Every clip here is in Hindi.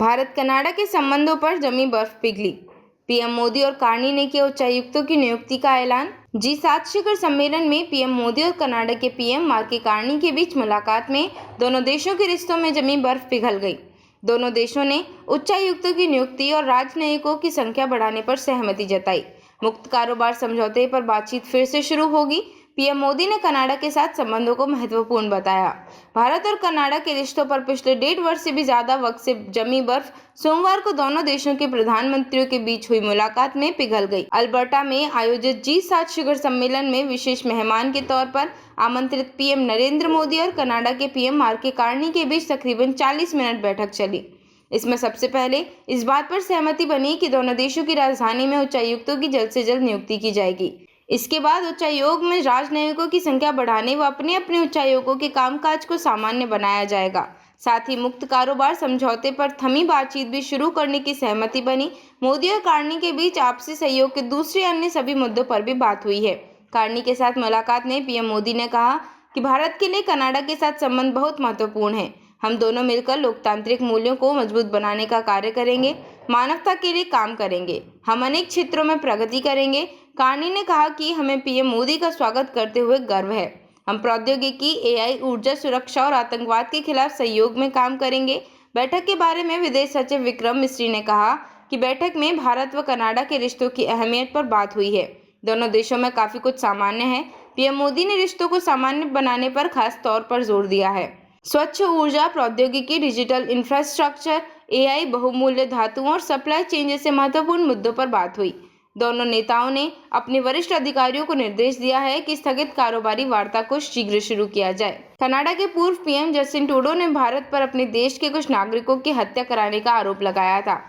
भारत कनाडा के संबंधों पर जमी बर्फ पिघली। पीएम मोदी और कार्नी ने किया उच्चायुक्तों की नियुक्ति का ऐलान। G7 शिखर सम्मेलन में पीएम मोदी और कनाडा के पीएम मार्क कार्नी के बीच मुलाकात में दोनों देशों के रिश्तों में जमी बर्फ पिघल गई। दोनों देशों ने उच्चायुक्तों की नियुक्ति और राजनयिकों की संख्या बढ़ाने पर सहमति जताई। मुक्त कारोबार समझौते पर बातचीत फिर से शुरू होगी। पीएम मोदी ने कनाडा के साथ संबंधों को महत्वपूर्ण बताया। भारत और कनाडा के रिश्तों पर पिछले 1.5 वर्ष से भी ज्यादा वक्त से जमी बर्फ सोमवार को दोनों देशों के प्रधानमंत्रियों के बीच हुई मुलाकात में पिघल गई। अल्बर्टा में आयोजित G7 शिखर सम्मेलन में विशेष मेहमान के तौर पर आमंत्रित पीएम नरेंद्र मोदी और कनाडा के पीएम मार्क कार्नी के बीच तकरीबन 40 मिनट बैठक चली। इसमें सबसे पहले इस बात पर सहमति बनी कि दोनों देशों की राजधानी में उच्चायुक्तों की जल्द से जल्द नियुक्ति की जाएगी। इसके बाद उच्चायोग में राजनयिकों की संख्या बढ़ाने व अपने अपने उच्चायोगों के कामकाज को सामान्य बनाया जाएगा। साथ ही मुक्त कारोबार समझौते पर थमी बातचीत भी शुरू करने की सहमति बनी। मोदी और कार्नी के बीच आपसी सहयोग के दूसरे अन्य सभी मुद्दों पर भी बात हुई है। कार्नी के साथ मुलाकात में पीएम मोदी ने कहा कि भारत के लिए कनाडा के साथ संबंध बहुत महत्वपूर्ण है। हम दोनों मिलकर लोकतांत्रिक मूल्यों को मजबूत बनाने का कार्य करेंगे, मानवता के लिए काम करेंगे, हम अनेक क्षेत्रों में प्रगति करेंगे। कार्नी ने कहा कि हमें पीएम मोदी का स्वागत करते हुए गर्व है। हम प्रौद्योगिकी, AI, ऊर्जा सुरक्षा और आतंकवाद के खिलाफ सहयोग में काम करेंगे। बैठक के बारे में विदेश सचिव विक्रम मिस्री ने कहा कि बैठक में भारत व कनाडा के रिश्तों की अहमियत पर बात हुई है। दोनों देशों में काफी कुछ सामान्य है। पीएम मोदी ने रिश्तों को सामान्य बनाने पर खास तौर पर जोर दिया है। स्वच्छ ऊर्जा, प्रौद्योगिकी, डिजिटल इंफ्रास्ट्रक्चर, AI, बहुमूल्य धातुओं और सप्लाई चेन जैसे महत्वपूर्ण मुद्दों पर बात हुई। दोनों नेताओं ने अपने वरिष्ठ अधिकारियों को निर्देश दिया है कि स्थगित कारोबारी वार्ता को शीघ्र शुरू किया जाए। कनाडा के पूर्व पीएम जस्टिन ट्रूडो ने भारत पर अपने देश के कुछ नागरिकों की हत्या कराने का आरोप लगाया था।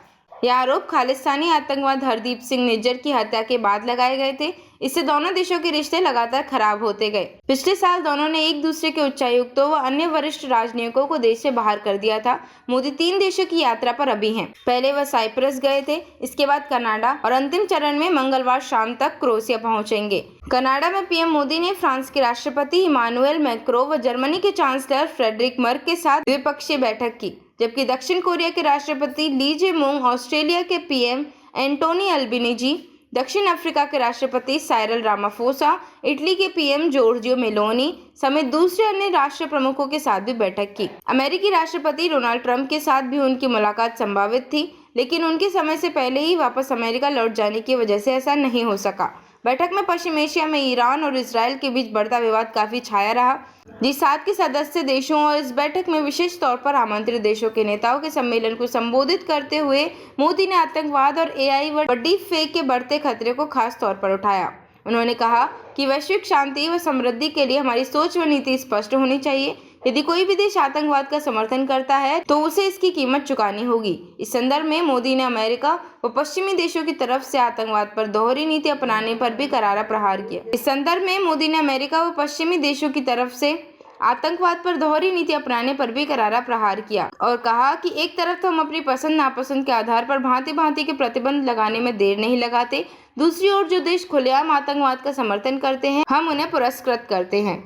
यह आरोप खालिस्तानी आतंकवादी हरदीप सिंह निज्जर की हत्या के बाद लगाए गए थे। इससे दोनों देशों के रिश्ते लगातार खराब होते गए। पिछले साल दोनों ने एक दूसरे के उच्चायुक्तों व अन्य वरिष्ठ राजनयिकों को देश से बाहर कर दिया था। मोदी 3 देशों की यात्रा पर अभी हैं। पहले वह साइप्रस गए थे, इसके बाद कनाडा और अंतिम चरण में मंगलवार शाम तक क्रोएशिया पहुंचेंगे। कनाडा में पीएम मोदी ने फ्रांस के राष्ट्रपति इमानुएल मैक्रों व जर्मनी के चांसलर फ्रेडरिक मर्क के साथ द्विपक्षीय बैठक की, जबकि दक्षिण कोरिया के राष्ट्रपति ली जे-मोंग, ऑस्ट्रेलिया के पीएम एंटोनी अल्बनीजी, दक्षिण अफ्रीका के राष्ट्रपति साइरल रामाफोसा, इटली के पीएम जॉर्जियो मेलोनी समेत दूसरे अन्य राष्ट्र प्रमुखों के साथ भी बैठक की। अमेरिकी राष्ट्रपति डोनाल्ड ट्रंप के साथ भी उनकी मुलाकात संभावित थी, लेकिन उनके समय से पहले ही वापस अमेरिका लौट जाने की वजह से ऐसा नहीं हो सका। बैठक में पश्चिम एशिया में ईरान और इजरायल के बीच बढ़ता विवाद काफी छाया रहा। G7 के सदस्य देशों और इस बैठक में विशेष तौर पर आमंत्रित देशों के नेताओं के सम्मेलन को संबोधित करते हुए मोदी ने आतंकवाद और AI व डीप फेक के बढ़ते खतरे को खास तौर पर उठाया। उन्होंने कहा कि वैश्विक शांति व समृद्धि के लिए हमारी सोच व नीति स्पष्ट होनी चाहिए। यदि कोई भी देश आतंकवाद का समर्थन करता है तो उसे इसकी कीमत चुकानी होगी। इस संदर्भ में मोदी ने अमेरिका व पश्चिमी देशों की तरफ से आतंकवाद पर दोहरी नीति अपनाने पर भी करारा प्रहार किया। इस संदर्भ में मोदी ने अमेरिका व पश्चिमी देशों की तरफ से आतंकवाद पर दोहरी नीति अपनाने पर भी करारा प्रहार किया और कहा कि एक तरफ तो हम अपनी पसंद नापसंद के आधार पर भांति भांति के प्रतिबंध लगाने में देर नहीं लगाते, दूसरी ओर जो देश खुलेआम आतंकवाद का समर्थन करते हैं हम उन्हें पुरस्कृत करते हैं।